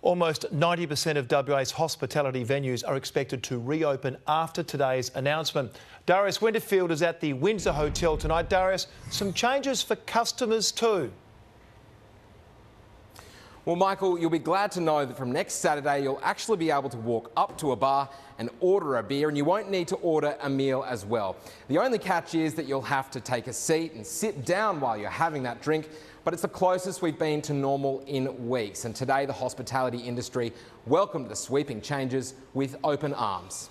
Almost 90% of WA's hospitality venues are expected to reopen after today's announcement. Darius Winterfield is at the Windsor Hotel tonight. Darius, some changes for customers too. Well, Michael, you'll be glad to know that from next Saturday, you'll actually be able to walk up to a bar and order a beer, and you won't need to order a meal as well. The only catch is that you'll have to take a seat and sit down while you're having that drink, but it's the closest we've been to normal in weeks. And today, the hospitality industry welcomed the sweeping changes with open arms.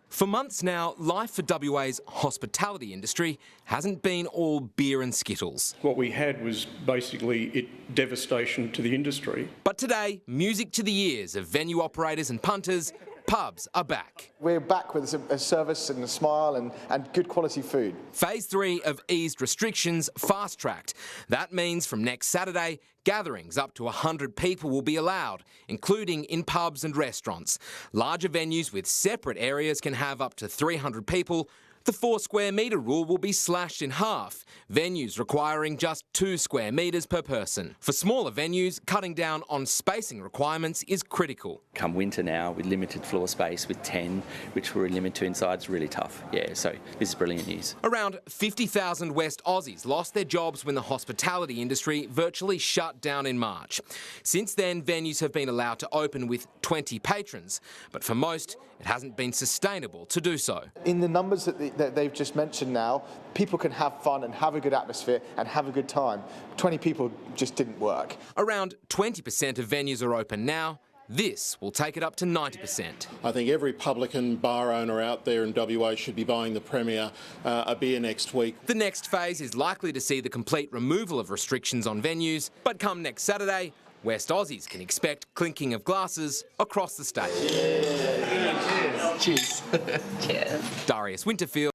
For months now, life for WA's hospitality industry hasn't been all beer and skittles. What we had was basically devastation to the industry. But today, music to the ears of venue operators and punters, pubs are back. We're back with a service and a smile and good quality food. Phase 3 of eased restrictions fast-tracked. That means from next Saturday, gatherings up to 100 people will be allowed, including in pubs and restaurants. Larger venues with separate areas can have up to 300 people. The 4 square metre rule will be slashed in half, venues requiring just 2 square metres per person. For smaller venues, cutting down on spacing requirements is critical. Come winter now, with limited floor space, with 10, which we're limited to inside, is really tough. Yeah, so this is brilliant news. Around 50,000 West Aussies lost their jobs when the hospitality industry virtually shut down in March. Since then, venues have been allowed to open with 20 patrons, but for most, it hasn't been sustainable to do so. In the numbers that they've just mentioned now, people can have fun and have a good atmosphere and have a good time. 20 people just didn't work. Around 20% of venues are open now. This will take it up to 90%. I think every publican bar owner out there in WA should be buying the Premier a beer next week. The next phase is likely to see the complete removal of restrictions on venues, but come next Saturday, West Aussies can expect clinking of glasses across the state. Cheers. Darius Winterfield.